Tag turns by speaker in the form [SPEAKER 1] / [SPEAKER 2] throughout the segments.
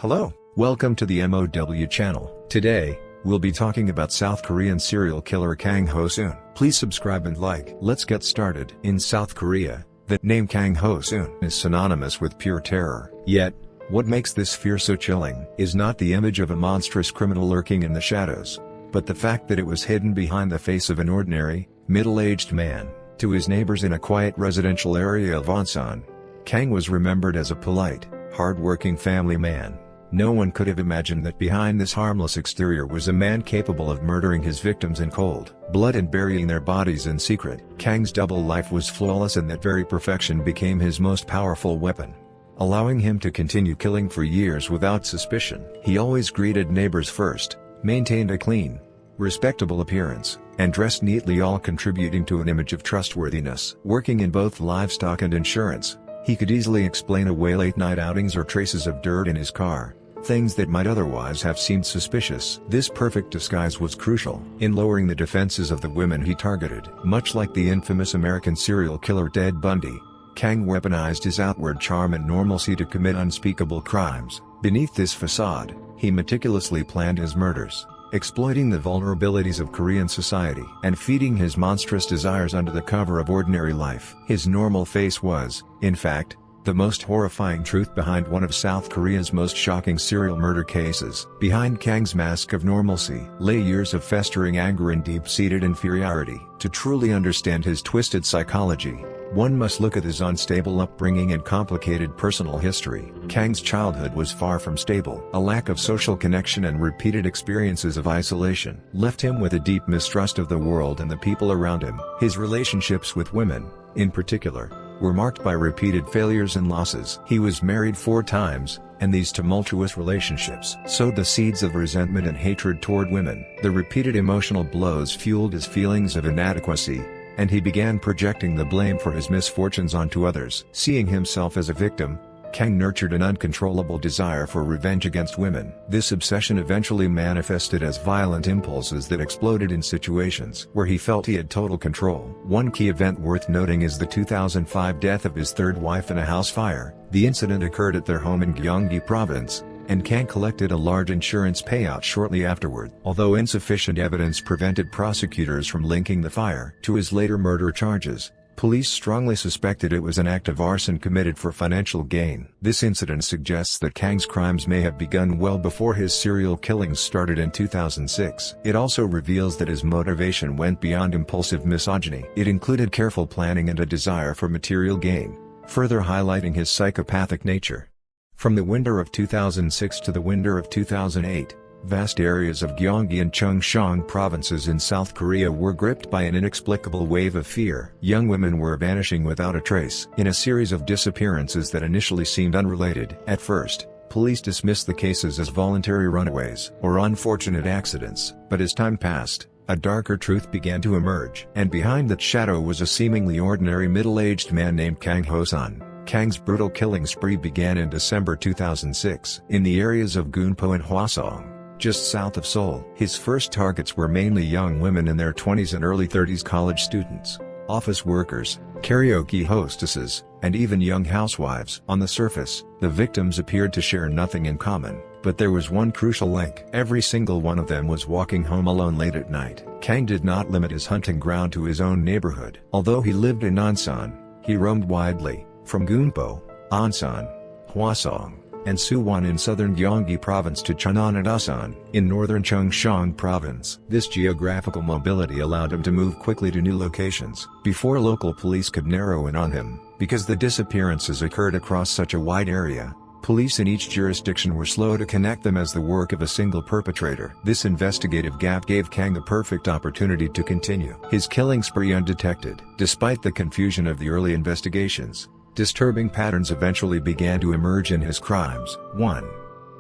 [SPEAKER 1] Hello, welcome to the M.O.W channel. Today, we'll be talking about South Korean serial killer Kang Ho-soon. Please subscribe and like. Let's get started. In South Korea, the name Kang Ho-soon is synonymous with pure terror. Yet, what makes this fear so chilling is not the image of a monstrous criminal lurking in the shadows, but the fact that it was hidden behind the face of an ordinary, middle-aged man. To his neighbors in a quiet residential area of Arson, Kang was remembered as a polite, hard-working family man. No one could have imagined that behind this harmless exterior was a man capable of murdering his victims in cold blood and burying their bodies in secret. Kang's double life was flawless, and that very perfection became his most powerful weapon, allowing him to continue killing for years without suspicion. He always greeted neighbors first, maintained a clean, respectable appearance, and dressed neatly, all contributing to an image of trustworthiness. Working in both livestock and insurance, he could easily explain away late-night outings or traces of dirt in his car, things that might otherwise have seemed suspicious. This perfect disguise was crucial in lowering the defenses of the women he targeted. Much like the infamous American serial killer Ted Bundy, Kang weaponized his outward charm and normalcy to commit unspeakable crimes. Beneath this facade, he meticulously planned his murders, exploiting the vulnerabilities of Korean society and feeding his monstrous desires under the cover of ordinary life. His normal face was, in fact, the most horrifying truth behind one of South Korea's most shocking serial murder cases. Behind Kang's mask of normalcy lay years of festering anger and deep-seated inferiority. To truly understand his twisted psychology, one must look at his unstable upbringing and complicated personal history. Kang's childhood was far from stable. A lack of social connection and repeated experiences of isolation left him with a deep mistrust of the world and the people around him. His relationships with women, in particular, were marked by repeated failures and losses. He was married 4 times, and these tumultuous relationships sowed the seeds of resentment and hatred toward women. The repeated emotional blows fueled his feelings of inadequacy, and he began projecting the blame for his misfortunes onto others. Seeing himself as a victim, Kang nurtured an uncontrollable desire for revenge against women. This obsession eventually manifested as violent impulses that exploded in situations where he felt he had total control. One key event worth noting is the 2005 death of his third wife in a house fire. The incident occurred at their home in Gyeonggi Province, and Kang collected a large insurance payout shortly afterward. Although insufficient evidence prevented prosecutors from linking the fire to his later murder charges, police strongly suspected it was an act of arson committed for financial gain. This incident suggests that Kang's crimes may have begun well before his serial killings started in 2006. It also reveals that his motivation went beyond impulsive misogyny. It included careful planning and a desire for material gain, further highlighting his psychopathic nature. From the winter of 2006 to the winter of 2008, vast areas of Gyeonggi and Cheongcheong provinces in South Korea were gripped by an inexplicable wave of fear. Young women were vanishing without a trace in a series of disappearances that initially seemed unrelated. At first, police dismissed the cases as voluntary runaways or unfortunate accidents, but as time passed, a darker truth began to emerge. And behind that shadow was a seemingly ordinary middle-aged man named Kang Ho-soon. Kang's brutal killing spree began in December 2006 in the areas of Gunpo and Hwasong, just south of Seoul. His first targets were mainly young women in their 20s and early 30s, college students, office workers, karaoke hostesses, and even young housewives. On the surface, the victims appeared to share nothing in common, but there was one crucial link. Every single one of them was walking home alone late at night. Kang did not limit his hunting ground to his own neighborhood. Although he lived in Ansan, he roamed widely, from Gunpo, Ansan, Hwasong, and Suwon in southern Gyeonggi Province to Cheonan and Asan in northern Cheongcheong Province. This geographical mobility allowed him to move quickly to new locations before local police could narrow in on him. Because the disappearances occurred across such a wide area, police in each jurisdiction were slow to connect them as the work of a single perpetrator. This investigative gap gave Kang the perfect opportunity to continue his killing spree undetected. Despite the confusion of the early investigations, disturbing patterns eventually began to emerge in his crimes. 1.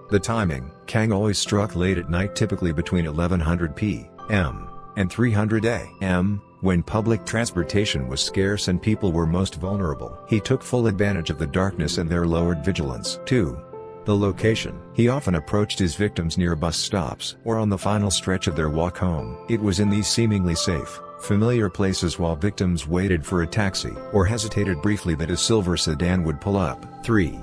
[SPEAKER 1] The timing. Kang always struck late at night, typically between 1100 p.m. and 300 a.m., when public transportation was scarce and people were most vulnerable. He took full advantage of the darkness and their lowered vigilance. 2. The location. He often approached his victims near bus stops or on the final stretch of their walk home. It was in these seemingly safe, familiar places while victims waited for a taxi or hesitated briefly that a silver sedan would pull up. 3.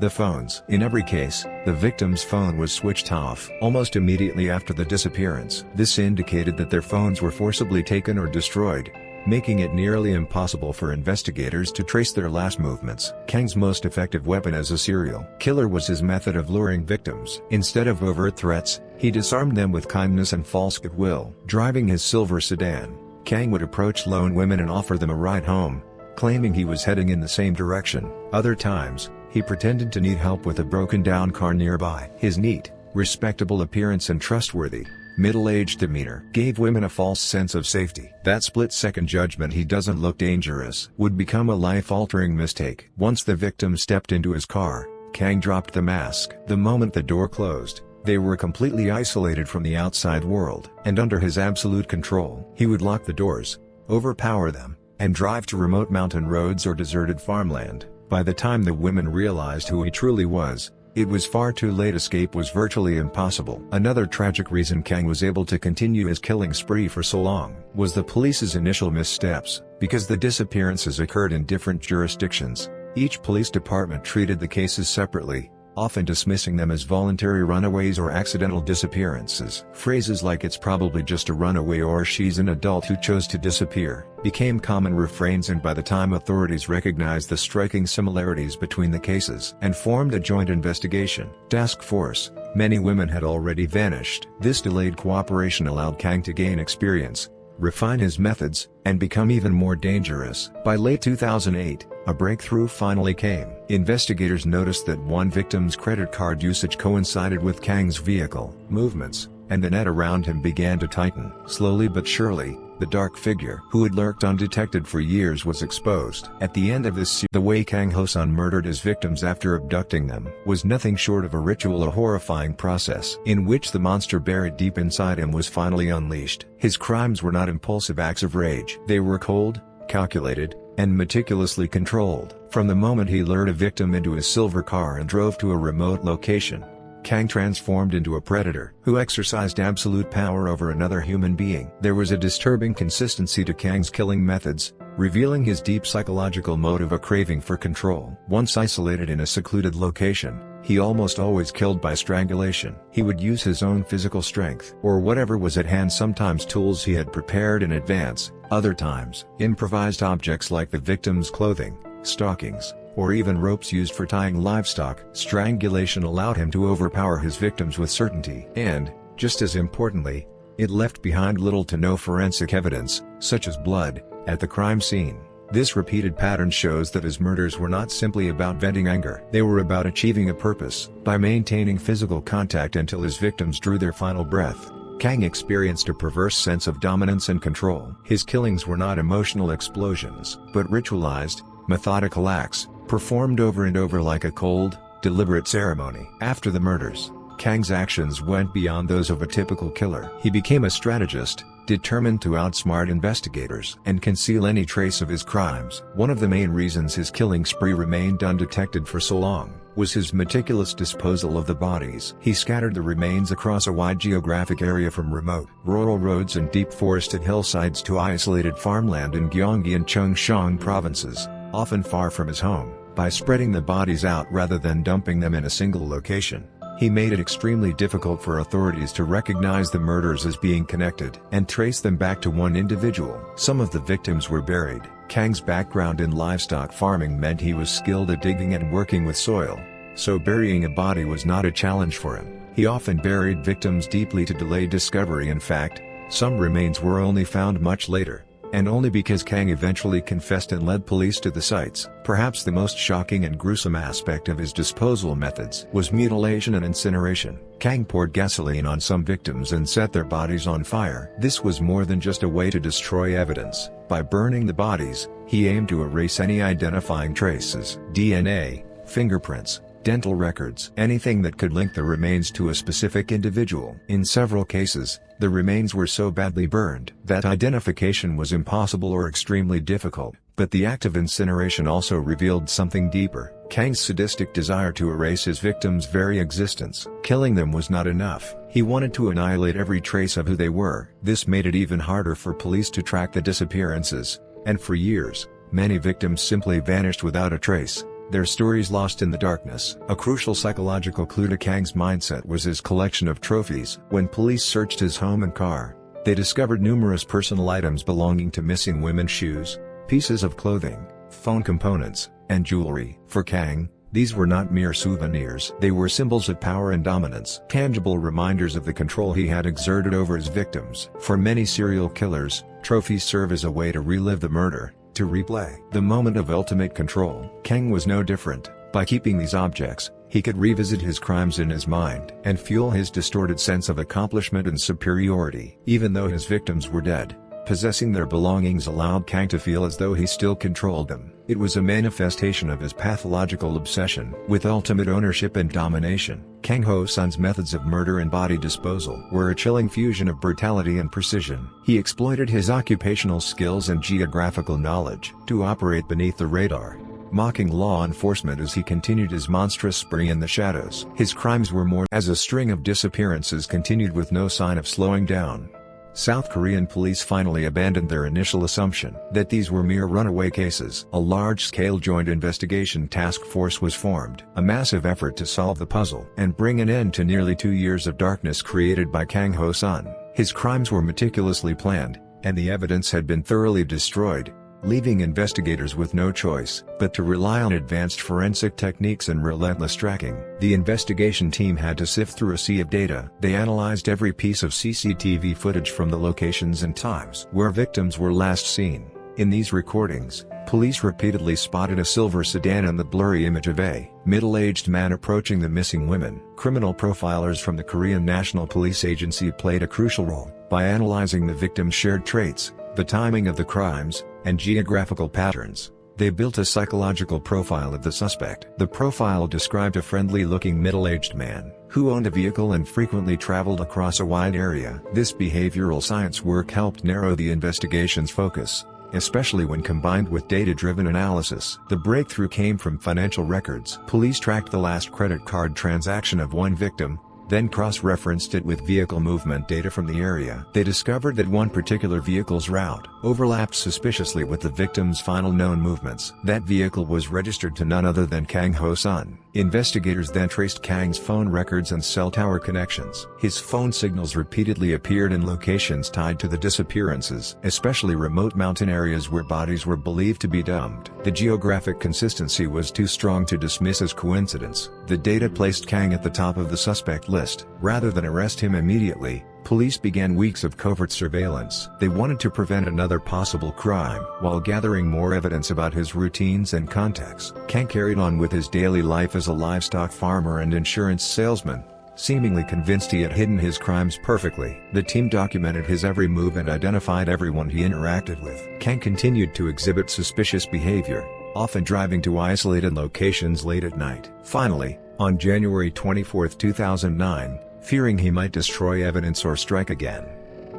[SPEAKER 1] The phones. In every case, the victim's phone was switched off almost immediately after the disappearance. This indicated that their phones were forcibly taken or destroyed, making it nearly impossible for investigators to trace their last movements. Kang's most effective weapon as a serial killer was his method of luring victims. Instead of overt threats, he disarmed them with kindness and false goodwill. Driving his silver sedan, Kang would approach lone women and offer them a ride home, claiming he was heading in the same direction. Other times, he pretended to need help with a broken-down car nearby. His neat, respectable appearance and trustworthy, middle-aged demeanor gave women a false sense of safety. That split-second judgment he doesn't look dangerous would become a life-altering mistake. Once the victim stepped into his car, Kang dropped the mask. The moment the door closed, they were completely isolated from the outside world. And under his absolute control, he would lock the doors, overpower them, and drive to remote mountain roads or deserted farmland. By the time the women realized who he truly was, it was far too late. Escape was virtually impossible. Another tragic reason Kang was able to continue his killing spree for so long was the police's initial missteps. Because the disappearances occurred in different jurisdictions, each police department treated the cases separately, often dismissing them as voluntary runaways or accidental disappearances. Phrases like "it's probably just a runaway" or "she's an adult who chose to disappear" became common refrains, and by the time authorities recognized the striking similarities between the cases and formed a joint investigation task force, many women had already vanished. This delayed cooperation allowed Kang to gain experience, refine his methods, and become even more dangerous. By late 2008, a breakthrough finally came. Investigators noticed that one victim's credit card usage coincided with Kang's vehicle movements, and the net around him began to tighten. Slowly but surely, the dark figure who had lurked undetected for years was exposed. At the end of this, the way Kang Ho-soon murdered his victims after abducting them was nothing short of a ritual, a horrifying process in which the monster buried deep inside him was finally unleashed. His crimes were not impulsive acts of rage. They were cold, calculated, and meticulously controlled. From the moment he lured a victim into his silver car and drove to a remote location, Kang transformed into a predator who exercised absolute power over another human being. There was a disturbing consistency to Kang's killing methods, revealing his deep psychological motive, a craving for control. Once isolated in a secluded location, he almost always killed by strangulation. He would use his own physical strength or whatever was at hand, sometimes tools he had prepared in advance, other times improvised objects like the victim's clothing, stockings, or even ropes used for tying livestock. Strangulation allowed him to overpower his victims with certainty. And, just as importantly, it left behind little to no forensic evidence, such as blood, at the crime scene. This repeated pattern shows that his murders were not simply about venting anger. They were about achieving a purpose. By maintaining physical contact until his victims drew their final breath, Kang experienced a perverse sense of dominance and control. His killings were not emotional explosions, but ritualized, methodical acts, performed over and over like a cold, deliberate ceremony. After the murders, Kang's actions went beyond those of a typical killer. He became a strategist, determined to outsmart investigators and conceal any trace of his crimes. One of the main reasons his killing spree remained undetected for so long was his meticulous disposal of the bodies. He scattered the remains across a wide geographic area, from remote, rural roads and deep forested hillsides to isolated farmland in Gyeonggi and Gyeonggi Provinces, often far from his home. By spreading the bodies out rather than dumping them in a single location, he made it extremely difficult for authorities to recognize the murders as being connected and trace them back to one individual. Some of the victims were buried. Kang's background in livestock farming meant he was skilled at digging and working with soil, so burying a body was not a challenge for him. He often buried victims deeply to delay discovery. In fact, some remains were only found much later, and only because Kang eventually confessed and led police to the sites. Perhaps the most shocking and gruesome aspect of his disposal methods was mutilation and incineration. Kang poured gasoline on some victims and set their bodies on fire. This was more than just a way to destroy evidence. By burning the bodies, he aimed to erase any identifying traces, DNA, fingerprints, dental records, anything that could link the remains to a specific individual. In several cases, the remains were so badly burned that identification was impossible or extremely difficult. But the act of incineration also revealed something deeper: Kang's sadistic desire to erase his victims' very existence. Killing them was not enough. He wanted to annihilate every trace of who they were. This made it even harder for police to track the disappearances, and for years, many victims simply vanished without a trace. their stories lost in the darkness. A crucial psychological clue to Kang's mindset was his collection of trophies. When police searched his home and car, they discovered numerous personal items belonging to missing women: shoes, pieces of clothing, phone components, and jewelry. For Kang, these were not mere souvenirs. They were symbols of power and dominance, tangible reminders of the control he had exerted over his victims. For many serial killers, trophies serve as a way to relive the murder, to replay the moment of ultimate control. Kang was no different. By keeping these objects, he could revisit his crimes in his mind and fuel his distorted sense of accomplishment and superiority. Even though his victims were dead, possessing their belongings allowed Kang to feel as though he still controlled them. It was a manifestation of his pathological obsession with ultimate ownership and domination. Kang Ho-soon's methods of murder and body disposal were a chilling fusion of brutality and precision. He exploited his occupational skills and geographical knowledge to operate beneath the radar, mocking law enforcement as he continued his monstrous spree in the shadows. His crimes were more as a string of disappearances continued with no sign of slowing down. South Korean police finally abandoned their initial assumption that these were mere runaway cases. A large-scale joint investigation task force was formed, a massive effort to solve the puzzle and bring an end to nearly 2 years of darkness created by Kang Ho-soon. His crimes were meticulously planned, and the evidence had been thoroughly destroyed, leaving investigators with no choice but to rely on advanced forensic techniques and relentless tracking. The investigation team had to sift through a sea of data. They analyzed every piece of CCTV footage from the locations and times where victims were last seen. In these recordings, police repeatedly spotted a silver sedan and the blurry image of a middle-aged man approaching the missing women. Criminal profilers from the Korean National Police Agency played a crucial role by analyzing the victims' shared traits, the timing of the crimes, and geographical patterns. They built a psychological profile of the suspect. The profile described a friendly-looking middle-aged man who owned a vehicle and frequently traveled across a wide area. This behavioral science work helped narrow the investigation's focus, especially when combined with data-driven analysis. The breakthrough came from financial records. Police tracked the last credit card transaction of one victim, then cross-referenced it with vehicle movement data from the area. They discovered that one particular vehicle's route overlapped suspiciously with the victim's final known movements. That vehicle was registered to none other than Kang Ho-soon. Investigators then traced Kang's phone records and cell tower connections. His phone signals repeatedly appeared in locations tied to the disappearances, especially remote mountain areas where bodies were believed to be dumped. The geographic consistency was too strong to dismiss as coincidence. The data placed Kang at the top of the suspect list. Rather than arrest him immediately, police began weeks of covert surveillance. They wanted to prevent another possible crime. While gathering more evidence about his routines and contacts, Kang carried on with his daily life as a livestock farmer and insurance salesman, seemingly convinced he had hidden his crimes perfectly. The team documented his every move and identified everyone he interacted with. Kang continued to exhibit suspicious behavior, often driving to isolated locations late at night. Finally, on January 24, 2009, fearing he might destroy evidence or strike again,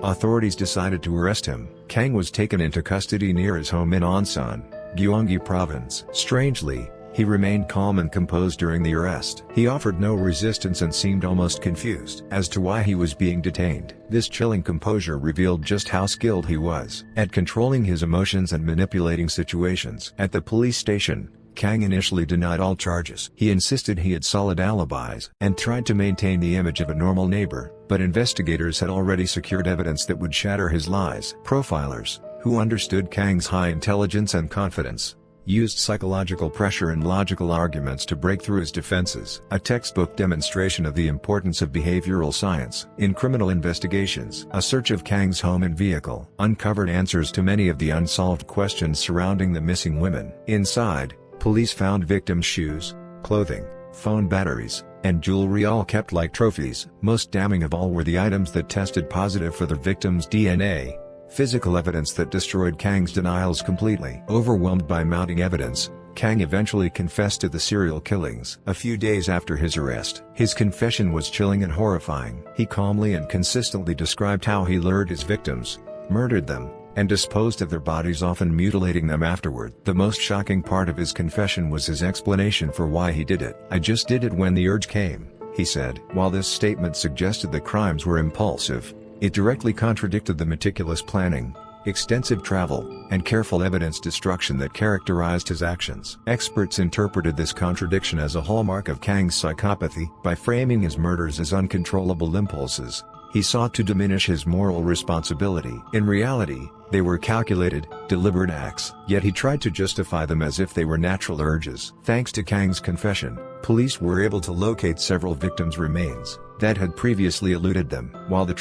[SPEAKER 1] authorities decided to arrest him. Kang was taken into custody near his home in Arson, Gyeonggi Province. Strangely, he remained calm and composed during the arrest. He offered no resistance and seemed almost confused as to why he was being detained. This chilling composure revealed just how skilled he was at controlling his emotions and manipulating situations. At the police station, Kang initially denied all charges. He insisted he had solid alibis and tried to maintain the image of a normal neighbor, but investigators had already secured evidence that would shatter his lies. Profilers, who understood Kang's high intelligence and confidence, used psychological pressure and logical arguments to break through his defenses. A textbook demonstration of the importance of behavioral science in criminal investigations. A search of Kang's home and vehicle uncovered answers to many of the unsolved questions surrounding the missing women. Inside, police found victims' shoes, clothing, phone batteries, and jewelry, all kept like trophies. Most damning of all were the items that tested positive for the victims' DNA. Physical evidence that destroyed Kang's denials completely. Overwhelmed by mounting evidence, Kang eventually confessed to the serial killings. A few days after his arrest, his confession was chilling and horrifying. He calmly and consistently described how he lured his victims, murdered them, and disposed of their bodies, often mutilating them afterward. The most shocking part of his confession was his explanation for why he did it. "I just did it when the urge came," he said. While this statement suggested the crimes were impulsive, it directly contradicted the meticulous planning, extensive travel, and careful evidence destruction that characterized his actions. Experts interpreted this contradiction as a hallmark of Kang's psychopathy. By framing his murders as uncontrollable impulses, he sought to diminish his moral responsibility. In reality, they were calculated, deliberate acts, yet he tried to justify them as if they were natural urges. Thanks to Kang's confession, police were able to locate several victims' remains that had previously eluded them.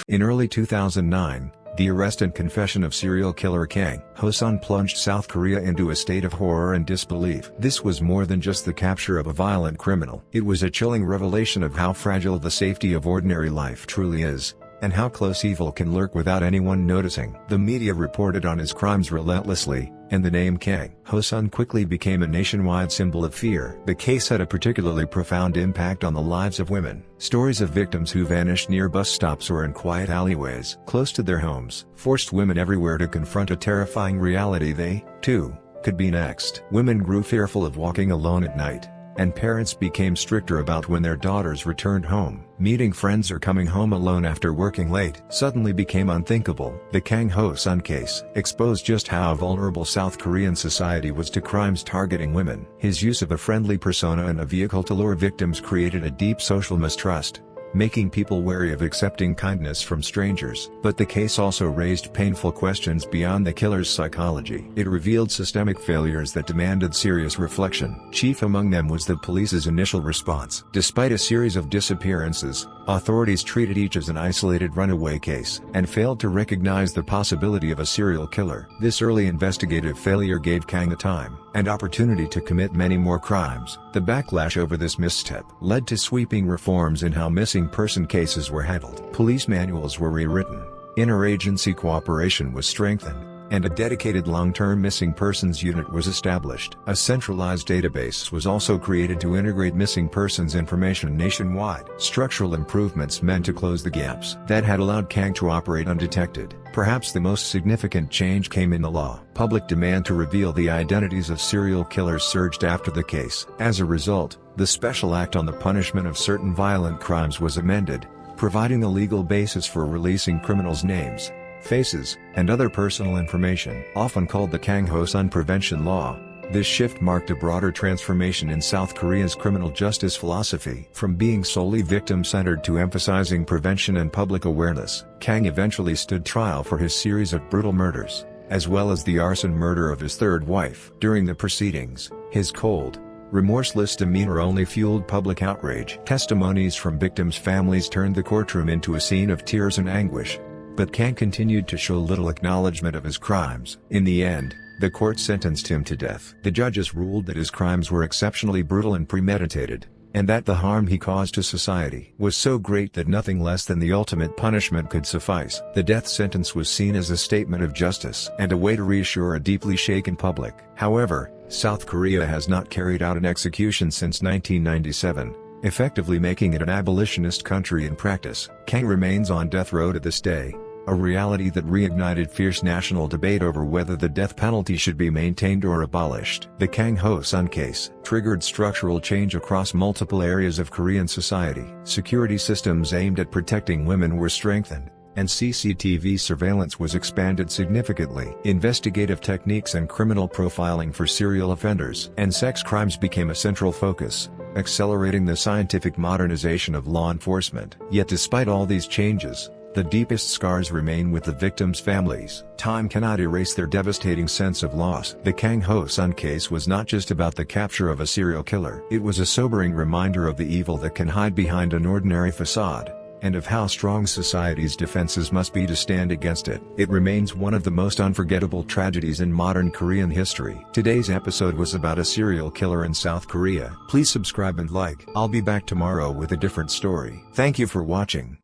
[SPEAKER 1] In early 2009, the arrest and confession of serial killer Kang Ho-soon plunged South Korea into a state of horror and disbelief. This was more than just the capture of a violent criminal. It was a chilling revelation of how fragile the safety of ordinary life truly is, and how close evil can lurk without anyone noticing. The media reported on his crimes relentlessly, and the name Kang Ho-soon quickly became a nationwide symbol of fear. The case had a particularly profound impact on the lives of women. Stories of victims who vanished near bus stops or in quiet alleyways close to their homes forced women everywhere to confront a terrifying reality: they, too, could be next. Women grew fearful of walking alone at night, and parents became stricter about when their daughters returned home. Meeting friends or coming home alone after working late suddenly became unthinkable. The Kang Ho-soon case exposed just how vulnerable South Korean society was to crimes targeting women. His use of a friendly persona and a vehicle to lure victims created a deep social mistrust, making people wary of accepting kindness from strangers. But the case also raised painful questions beyond the killer's psychology. It revealed systemic failures that demanded serious reflection. Chief among them was the police's initial response. Despite a series of disappearances, authorities treated each as an isolated runaway case, and failed to recognize the possibility of a serial killer. This early investigative failure gave Kang the time and opportunity to commit many more crimes. The backlash over this misstep led to sweeping reforms in how missing person cases were handled. Police manuals were rewritten, interagency cooperation was strengthened, and a dedicated long-term missing persons unit was established. A centralized database was also created to integrate missing persons information nationwide. Structural improvements meant to close the gaps that had allowed Kang to operate undetected. Perhaps the most significant change came in the law. Public demand to reveal the identities of serial killers surged after the case. As a result, the Special Act on the Punishment of Certain Violent Crimes was amended, providing a legal basis for releasing criminals' names, faces, and other personal information. Often called the Kang Ho-soon Prevention Law, this shift marked a broader transformation in South Korea's criminal justice philosophy. From being solely victim-centered to emphasizing prevention and public awareness, Kang eventually stood trial for his series of brutal murders, as well as the arson murder of his third wife. During the proceedings, his cold, remorseless demeanor only fueled public outrage. Testimonies from victims' families turned the courtroom into a scene of tears and anguish, but Kang continued to show little acknowledgement of his crimes. In the end, the court sentenced him to death. The judges ruled that his crimes were exceptionally brutal and premeditated, and that the harm he caused to society was so great that nothing less than the ultimate punishment could suffice. The death sentence was seen as a statement of justice and a way to reassure a deeply shaken public. However, South Korea has not carried out an execution since 1997, effectively making it an abolitionist country in practice. Kang remains on death row to this day, a reality that reignited fierce national debate over whether the death penalty should be maintained or abolished. The Kang Ho-soon case triggered structural change across multiple areas of Korean society. Security systems aimed at protecting women were strengthened, and CCTV surveillance was expanded significantly. Investigative techniques and criminal profiling for serial offenders and sex crimes became a central focus, accelerating the scientific modernization of law enforcement. Yet despite all these changes, the deepest scars remain with the victims' families. Time cannot erase their devastating sense of loss. The Kang Ho-soon case was not just about the capture of a serial killer. It was a sobering reminder of the evil that can hide behind an ordinary facade, and of how strong society's defenses must be to stand against it. It remains one of the most unforgettable tragedies in modern Korean history. Today's episode was about a serial killer in South Korea. Please subscribe and like. I'll be back tomorrow with a different story. Thank you for watching.